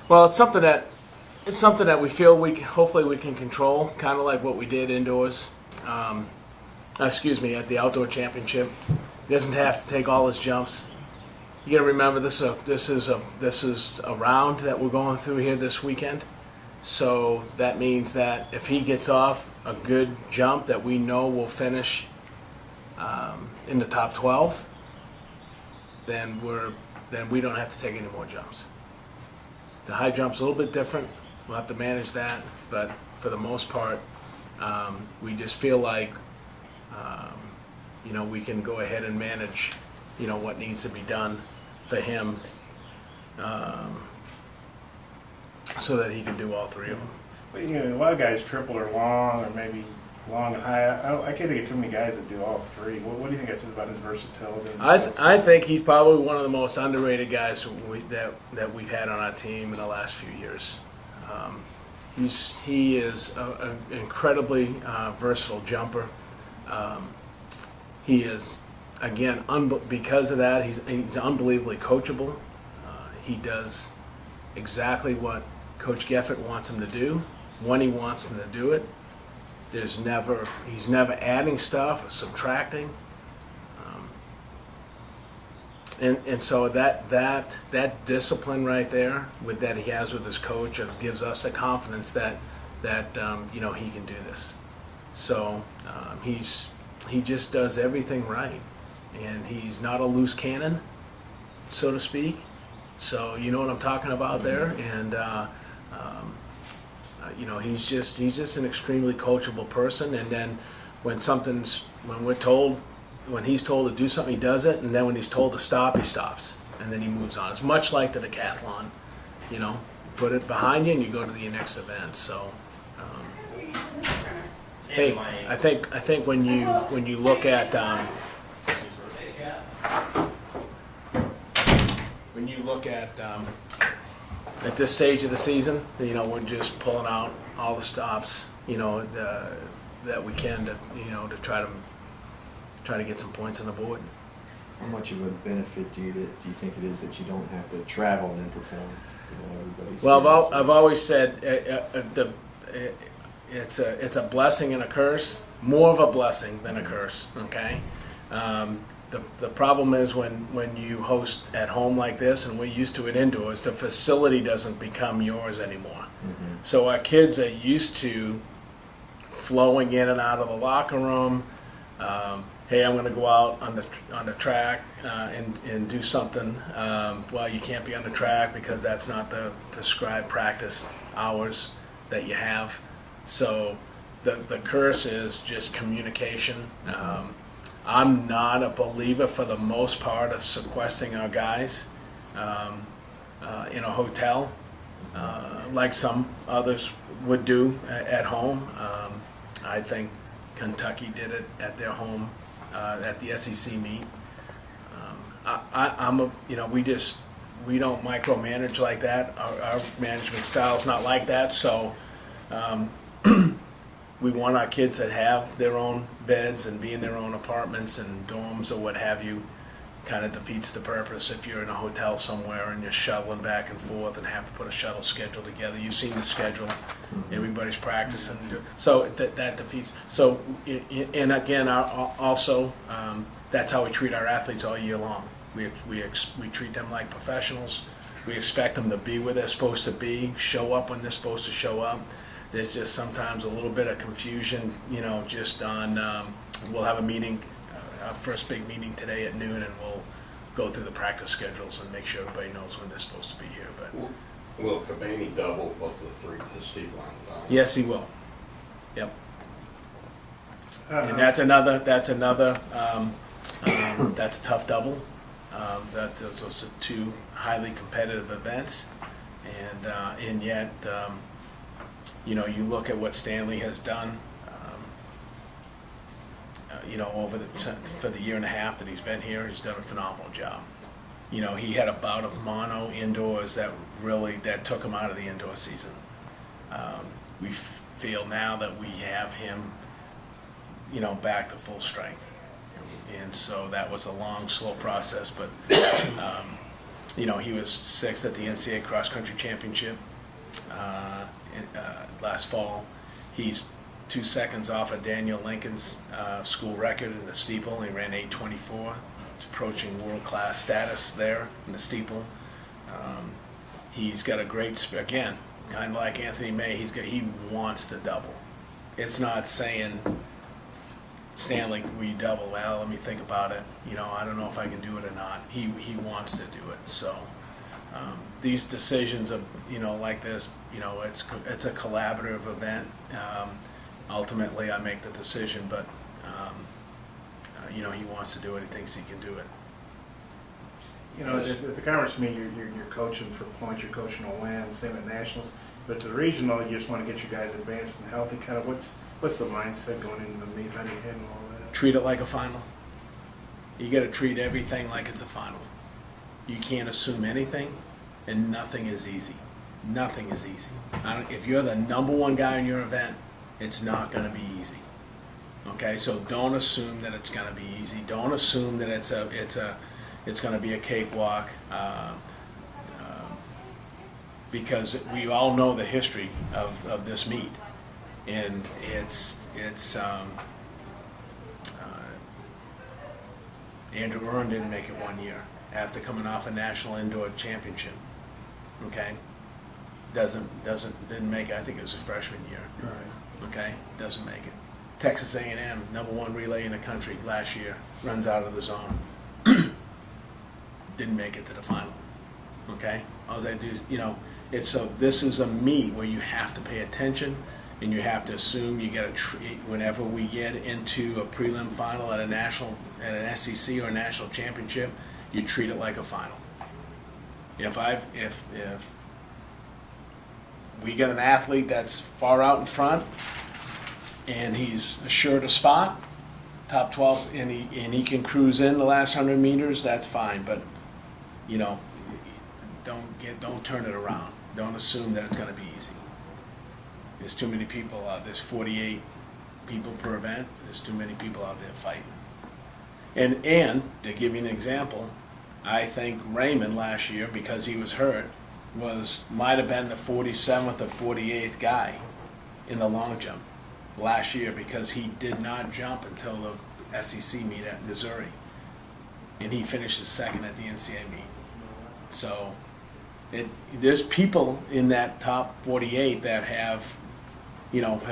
Well, it's something that we feel hopefully we can control, kind of like what we did indoors. At the outdoor championship. He doesn't have to take all his jumps. You got to remember this is a round that we're going through here this weekend. So that means that if he gets off a good jump that we know will finish in the top 12, then we don't have to take any more jumps. The high jump's a little bit different. We'll have to manage that, but for the most part, we just feel like we can go ahead and manage what needs to be done for him so that he can do all three of them. But, a lot of guys triple or long, or maybe long and high. I can't think of too many guys that do all three. What do you think that says about his versatility? I think he's probably one of the most underrated guys that we've had on our team in the last few years. He is an incredibly versatile jumper. He is, again, because of that, he's unbelievably coachable. He does exactly what Coach Geffett wants him to do when he wants him to do it. He's never adding stuff or subtracting. And so that discipline right there that he has with his coach gives us a confidence that he can do this. So he just does everything right, and he's not a loose cannon, so to speak. So you know what I'm talking about there, and he's just an extremely coachable person. And then when he's told to do something, he does it, and then when he's told to stop, he stops, and then he moves on. It's much like the decathlon, put it behind you and you go to the next event. So, hey, I think when you look at at this stage of the season, we're just pulling out all the stops, that we can to try to get some points on the board. How much of a benefit do you think it is that you don't have to travel and then perform? Well, I've always said it's a blessing and a curse. More of a blessing than a curse. Okay. The problem is when you host at home like this, and we're used to it indoors, the facility doesn't become yours anymore. Mm-hmm. So our kids are used to flowing in and out of the locker room. Hey, I'm going to go out on the track and do something. Well, you can't be on the track because that's not the prescribed practice hours that you have. So the curse is just communication. I'm not a believer, for the most part, of sequestering our guys in a hotel like some others would do at home. I think Kentucky did it at their home at the SEC meet. We don't micromanage like that. Our management style is not like that. So we want our kids to have their own beds and be in their own apartments and dorms or what have you. Kind of defeats the purpose if you're in a hotel somewhere and you're shuttling back and forth and have to put a shuttle schedule together. You've seen the schedule. Everybody's practicing. So that defeats. So, and again, also, that's how we treat our athletes all year long. We treat them like professionals. We expect them to be where they're supposed to be, show up when they're supposed to show up. There's just sometimes a little bit of confusion, just on, we'll have a meeting, our first big meeting today at noon, and we'll go through the practice schedules and make sure everybody knows when they're supposed to be here. But will Kabani double both the steep line final? Yes, he will. Yep. And that's another that's a tough double. Those are two highly competitive events, and yet you look at what Stanley has done. For the year and a half that he's been here, he's done a phenomenal job. He had a bout of mono indoors that took him out of the indoor season. We feel now that we have him, back to full strength. And so that was a long, slow process, but He was sixth at the NCAA cross country championship last fall. He's 2 seconds off of Daniel Lincoln's school record in the steeple. He ran 8:24. He's approaching world-class status there in the steeple. He's got a great, again, kind of like Anthony May, he wants to double. It's not saying, Stanley, will you double? Well, let me think about it. I don't know if I can do it or not. He wants to do it. So these decisions of, like this, it's a collaborative event. Ultimately, I make the decision, but he wants to do it. He thinks he can do it. At the conference meet, you're coaching for points, you're coaching to win, same at nationals. But to the regional, you just want to get you guys advanced and healthy. Kind of what's the mindset going into the meet? How do you handle all that? Treat it like a final. You got to treat everything like it's a final. You can't assume anything, and nothing is easy. Nothing is easy. If you're the number one guy in your event, it's not going to be easy. Okay, so don't assume that it's going to be easy. Don't assume that it's going to be a cakewalk, because we all know the history of this meet, and Andrew Earn didn't make it 1 year after coming off a national indoor championship. Okay, didn't make it. I think it was his freshman year. Right. Okay, doesn't make it. Texas A&M, #1 relay in the country last year, runs out of the zone. Didn't make it to the final. Okay, all I do is, so this is a meet where you have to pay attention, and you have to assume you got to treat. Whenever we get into a prelim final at an SEC or a national championship, you treat it like a final. If we get an athlete that's far out in front, and he's assured a spot, top 12, and he can cruise in the last 100 meters, that's fine. But don't turn it around. Don't assume that it's going to be easy. There's too many people out. There's 48 people per event. There's too many people out there fighting. And to give you an example, I think Raymond last year, because he was hurt, might have been the 47th or 48th guy in the long jump last year, because he did not jump until the SEC meet at Missouri, and he finished second at the NCAA meet. So there's people in that top 48 that have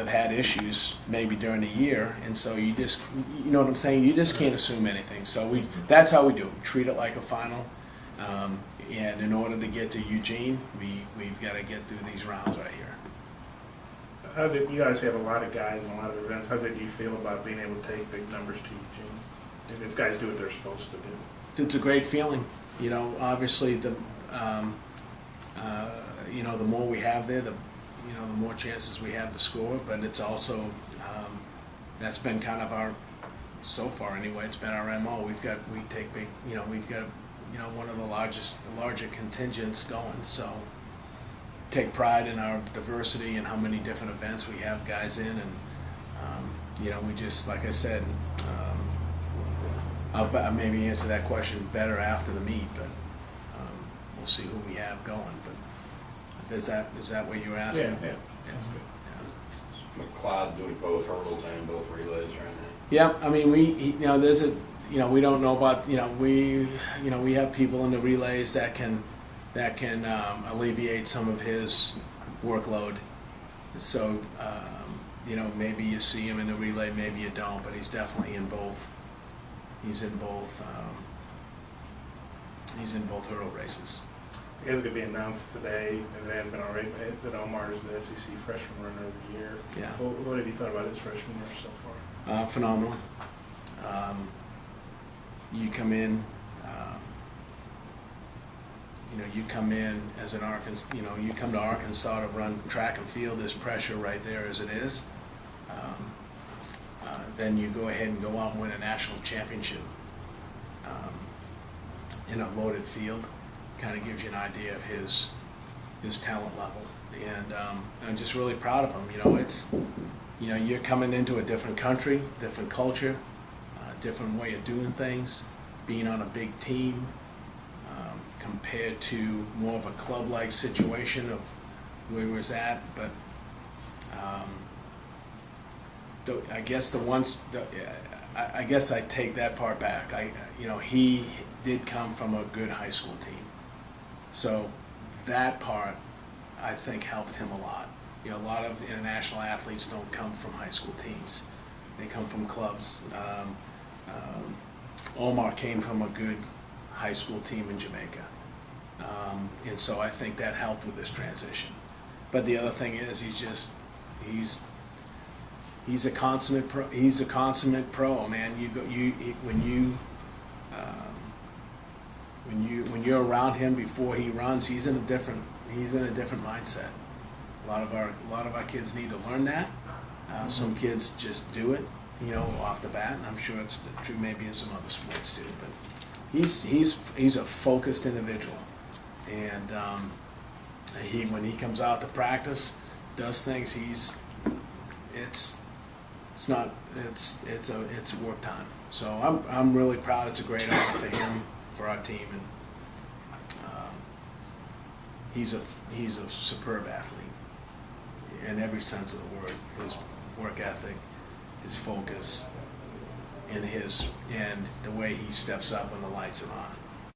had issues maybe during the year, and so you just, what I'm saying, you just can't assume anything. So that's how we do it. Treat it like a final, and in order to get to Eugene, we've got to get through these rounds right here. How did you guys have a lot of guys and a lot of events? How did you feel about being able to take big numbers to Eugene, and if guys do what they're supposed to do? It's a great feeling. Obviously the more we have there, the more chances we have to score. But it's also that's been kind of our, so far anyway, it's been our MO. We've got one of the larger contingents going. So take pride in our diversity and how many different events we have guys in, and we just, like I said, I'll maybe answer that question better after the meet, but we'll see who we have going. But is that what you were asking? Yeah. McLeod doing both hurdles and both relays right now. Yeah, I mean, there's we don't know about, we have people in the relays that can alleviate some of his workload. So, maybe you see him in the relay, maybe you don't, but he's definitely in both. He's in both hurdle races. You guys are going to be announced today, and they haven't been already, that Omar is the SEC Freshman Runner of the Year. Yeah. What have you thought about his freshman year so far? Phenomenal. You come in, you come in as an Arkansas, you come to Arkansas to run track and field. There's pressure right there as it is. Then you go ahead and go out and win a national championship in a loaded field. Kind of gives you an idea of his talent level, and I'm just really proud of him. It's you're coming into a different country, different culture, different way of doing things, being on a big team. compared to more of a club-like situation of where he was at, but I guess I guess I take that part back. He did come from a good high school team, so that part I think helped him a lot. A lot of international athletes don't come from high school teams; they come from clubs. Omar came from a good high school team in Jamaica, and so I think that helped with this transition. But the other thing is, he's a consummate pro. He's a consummate pro, man. When you're around him before he runs, he's in a different mindset. A lot of our kids need to learn that. Some kids just do it, off the bat, and I'm sure it's true maybe in some other sports too. But he's a focused individual, and when he comes out to practice, does things. It's work time. So I'm really proud. It's a great honor for him, for our team, and he's a superb athlete in every sense of the word. His work ethic, his focus, and the way he steps up when the lights are on.